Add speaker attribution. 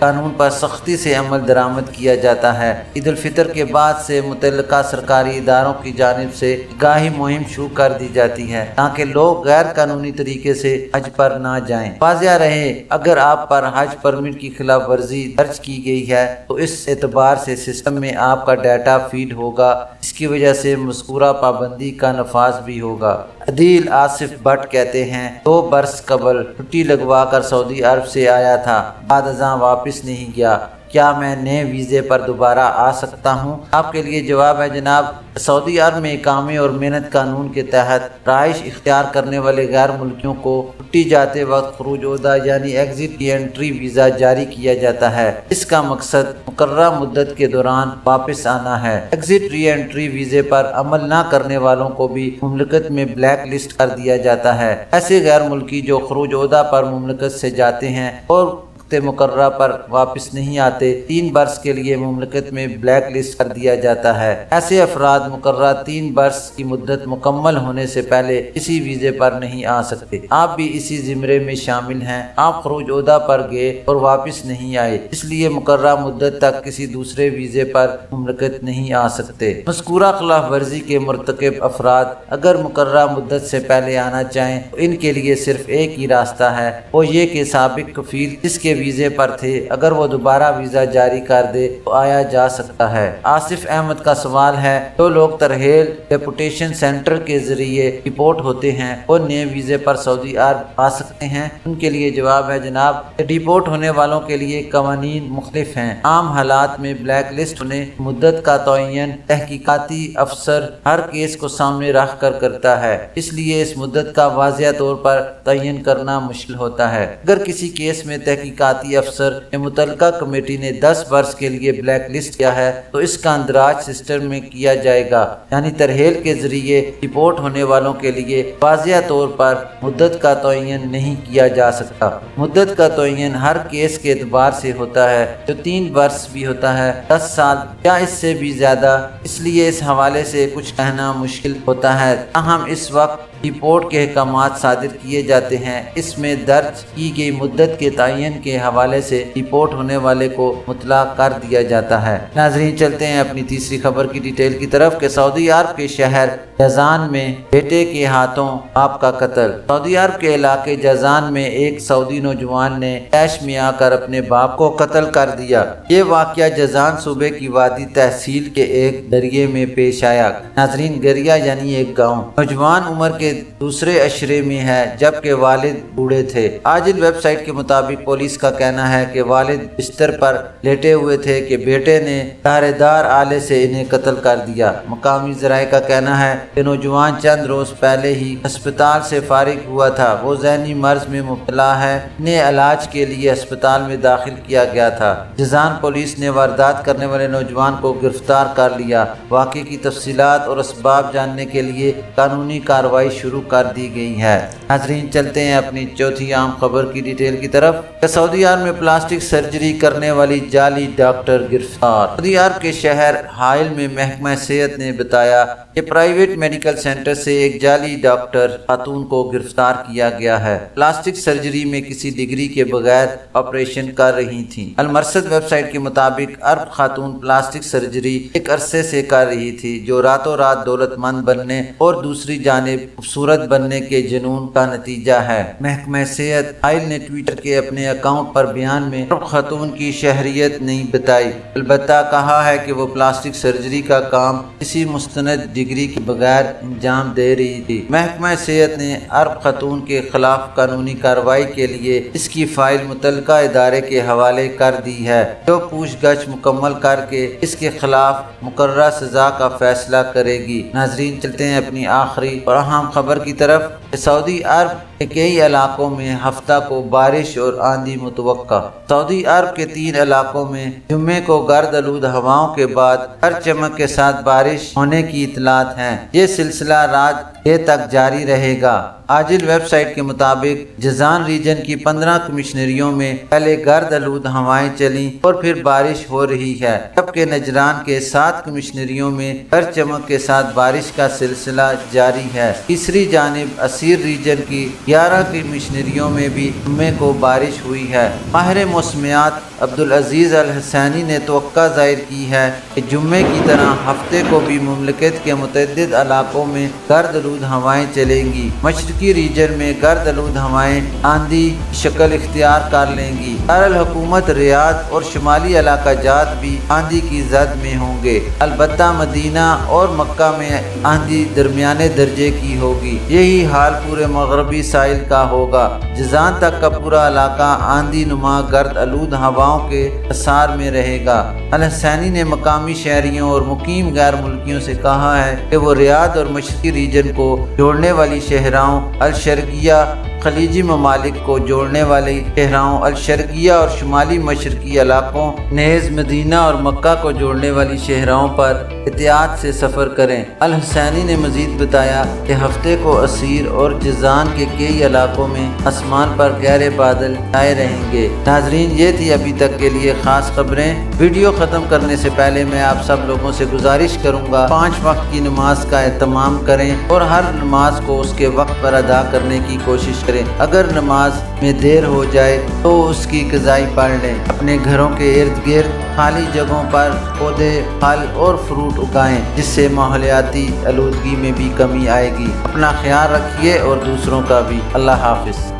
Speaker 1: قانون پر سختی سے عمل درآمد کیا جاتا ہے۔ عید الفطر کے بعد سے متعلقہ سرکاری اداروں کی جانب سے گاہی مہم شروع کر دی جاتی ہے تاکہ لوگ غیر قانونی طریقے سے حج پر نہ جائیں۔ واضح رہے، اگر آپ پر حج پرمٹ کی خلاف ورزی درج کی گئی ہے تو اس اعتبار سے سسٹم میں آپ کا ڈیٹا فیڈ ہوگا، جس کی وجہ سے مذکورہ پابندی کا نفاذ بھی ہوگا۔ عدیل آصف بٹ کہتے ہیں 2 برس قبل چھٹی لگوا کر سعودی عرب سے آیا تھا، بعد ازاں واپس نہیں گیا، کیا میں نئے ویزے پر دوبارہ آ سکتا ہوں؟ آپ کے لیے جواب ہے جناب، سعودی عرب میں اقامے اور محنت قانون کے تحت رہائش اختیار کرنے والے غیر ملکیوں کو چھٹی جاتے وقت خروج عہدہ یعنی ایگزٹ ری انٹری ویزا جاری کیا جاتا ہے۔ اس کا مقصد مقررہ مدت کے دوران واپس آنا ہے۔ ایگزٹ ری انٹری ویزے پر عمل نہ کرنے والوں کو بھی مملکت میں بلیک لسٹ کر دیا جاتا ہے۔ ایسے غیر ملکی جو خروج عہدہ پر مملکت سے جاتے ہیں اور مقررہ پر واپس نہیں آتے، 3 برس کے لیے مملکت میں بلیک لسٹ کر دیا جاتا ہے۔ ایسے افراد مقررہ 3 برس کی مدت مکمل ہونے سے پہلے کسی ویزے پر نہیں آ سکتے۔ آپ بھی اسی زمرے میں شامل ہیں۔ آپ خروج عہدہ پر گئے اور واپس نہیں آئے، اس لیے مقررہ مدت تک کسی دوسرے ویزے پر مملکت نہیں آ سکتے۔ مذکورہ خلاف ورزی کے مرتکب افراد اگر مقررہ مدت سے پہلے آنا چاہیں تو ان کے لیے صرف ایک ہی راستہ ہے، وہ یہ کہ سابق کفیل جس کے ویزے پر تھے اگر وہ دوبارہ ویزا جاری کر دے تو آیا جا سکتا ہے۔ آصف احمد کا سوال ہے، جو لوگ ترحیل ڈیپوٹیشن سینٹر کے ذریعے ڈیپورٹ ہوتے ہیں وہ نئے ویزے پر سعودی عرب آ سکتے ہیں؟ ان کے لیے جواب ہے جناب، ڈیپورٹ ہونے والوں کے لیے قوانین مختلف ہیں۔ عام حالات میں بلیک لسٹ ہونے مدت کا تعین تحقیقاتی افسر ہر کیس کو سامنے رکھ کر کرتا ہے، اس لیے اس مدت کا واضح طور پر تعین کرنا مشکل ہوتا ہے۔ اگر کسی کیس میں تحقیقاتی افسر یا متعلقہ کمیٹی نے 10 برس کے لیے بلیک لسٹ کیا ہے تو اس کا اندراج سسٹم میں کیا جائے گا، یعنی ترحیل کے ذریعے ڈیپورٹ ہونے والوں کے لیے واضح طور پر مدت کا تعین نہیں کیا جا سکتا۔ مدت کا تعین ہر کیس کے اعتبار سے ہوتا ہے، جو 3 برس بھی ہوتا ہے، 10 سال یا اس سے بھی زیادہ، اس لیے اس حوالے سے کچھ کہنا مشکل ہوتا ہے۔ تاہم اس وقت ڈیپورٹ کے احکامات صادر کیے جاتے ہیں، اس میں درج کی گئی مدت کے تعین کے حوالے سے ڈیپورٹ ہونے والے کو مطلع کر دیا جاتا ہے۔ ناظرین، چلتے ہیں اپنی تیسری خبر کی ڈیٹیل کی طرف کہ سعودی عرب کے شہر جازان میں بیٹے کے ہاتھوں باپ کا قتل۔ سعودی عرب کے علاقے جازان میں ایک سعودی نوجوان نے طیش میں آ کر اپنے باپ کو قتل کر دیا۔ یہ واقعہ جازان صوبے کی وادی تحصیل کے ایک دریا میں پیش آیا۔ ناظرین، دریا یعنی ایک گاؤں۔ نوجوان عمر کے دوسرے عشرے میں ہے جبکہ والد بوڑھے تھے۔ عاجل ویب سائٹ کے مطابق پولیس کا کہنا ہے کہ والد بستر پر لیٹے ہوئے تھے کہ بیٹے نے دھارے دار آلے سے انہیں قتل کر دیا۔ مقامی ذرائع کا کہنا ہے کہ نوجوان چند روز پہلے ہی ہسپتال سے فارغ ہوا تھا، وہ ذہنی مرض میں مبتلا ہے، انہیں علاج کے لیے ہسپتال میں داخل کیا گیا تھا۔ جازان پولیس نے واردات کرنے والے نوجوان کو گرفتار کر لیا۔ واقعے کی تفصیلات اور اسباب جاننے کے لیے قانونی کارروائی شروع کر دی گئی ہے۔ ناظرین، چلتے ہیں اپنی چوتھی عام خبر کی ڈیٹیل کی طرف کہ سعودی عرب میں پلاسٹک سرجری کرنے والی جعلی ڈاکٹر گرفتار۔ سعودی عرب کے شہر حائل میں محکمہ صحت نے بتایا کہ پرائیویٹ میڈیکل سینٹر سے ایک جعلی ڈاکٹر خاتون کو گرفتار کیا گیا ہے۔ پلاسٹک سرجری میں کسی ڈگری کے بغیر آپریشن کر رہی تھیں۔ المرصد ویب سائٹ کے مطابق عرب خاتون پلاسٹک سرجری ایک عرصے سے کر رہی تھی، جو راتوں رات دولت مند بننے اور دوسری جانب خوبصورت بننے کے جنون کا نتیجہ ہے۔ محکمہ صحت حائل نے ٹویٹر کے اپنے اکاؤنٹ پر بیان میں عرب خاتون کی شہریت نہیں بتائی، البتہ کہا ہے کہ وہ پلاسٹک سرجری کا کام کسی مستند ڈگری کے بغیر انجام دے رہی تھی۔ محکمہ صحت نے عرب خاتون کے خلاف قانونی کارروائی کے لیے اس کی فائل متعلقہ ادارے کے حوالے کر دی ہے، جو پوچھ گچھ مکمل کر کے اس کے خلاف مقررہ سزا کا فیصلہ کرے گی۔ ناظرین، چلتے ہیں اپنی آخری اور اہم خبر کی طرف کہ سعودی عرب کے کئی علاقوں میں ہفتہ کو بارش اور آندھی متوقع۔ سعودی عرب کے 3 علاقوں میں جمعے کو گرد آلود ہواؤں کے بعد ہر چمک کے ساتھ بارش ہونے کی اطلاعات ہیں۔ یہ سلسلہ رات یہ تک جاری رہے گا۔ عاجل ویب سائٹ کے مطابق جازان ریجن کی 15 کمشنریوں میں پہلے گرد آلود ہوائیں چلیں اور پھر بارش ہو رہی ہے، جبکہ نجران کے 7 کمشنریوں میں گرج چمک کے ساتھ بارش کا سلسلہ جاری ہے۔ تیسری جانب اسیر ریجن کی 11 کمشنریوں میں بھی جمعے کو بارش ہوئی ہے۔ ماہر موسمیات عبدالعزیز الحسینی نے توقع ظاہر کی ہے کہ جمعے کی طرح ہفتے کو بھی مملکت کے متعدد علاقوں میں گرد آلود ہوائیں چلیں گی۔ مشرقی ریجن میں گرد آلود ہوائیں آندھی شکل اختیار کر لیں گی۔ دارالحکومت ریاض اور شمالی علاقہ جات بھی آندھی کی زد میں ہوں گے، البتہ مدینہ اور مکہ میں آندھی درمیانے درجے کی ہوگی۔ یہی حال پورے مغربی ساحل کا ہوگا۔ جازان تک کا پورا علاقہ آندھی نما گرد آلود ہواؤں کے اثار میں رہے گا۔ الحسینی نے مقامی شہریوں اور مقیم غیر ملکیوں سے کہا ہے کہ وہ ریاض اور مشرقی ریجن کو جوڑنے والی شاہراہوں الشرقیہ، خلیجی ممالک کو جوڑنے والی شاہراہوں الشرقیہ اور شمالی مشرقی علاقوں نیز مدینہ اور مکہ کو جوڑنے والی شاہراہوں پر احتیاط سے سفر کریں۔ الحسینی نے مزید بتایا کہ ہفتے کو اسیر اور جازان کے کئی علاقوں میں آسمان پر گہرے بادل چھائے رہیں گے۔ ناظرین، یہ تھی ابھی تک کے لیے خاص خبریں۔ ویڈیو ختم کرنے سے پہلے میں آپ سب لوگوں سے گزارش کروں گا 5 وقت کی نماز کا اہتمام کریں اور ہر نماز کو اس کے وقت پر ادا کرنے کی کوشش کریں۔ اگر نماز میں دیر ہو جائے تو اس کی قضائی پڑھ لیں۔ اپنے گھروں کے ارد گرد خالی جگہوں پر پودے، پھل اور فروٹ اگائیں، جس سے ماحولیاتی آلودگی میں بھی کمی آئے گی۔ اپنا خیال رکھیے اور دوسروں کا بھی۔ اللہ حافظ۔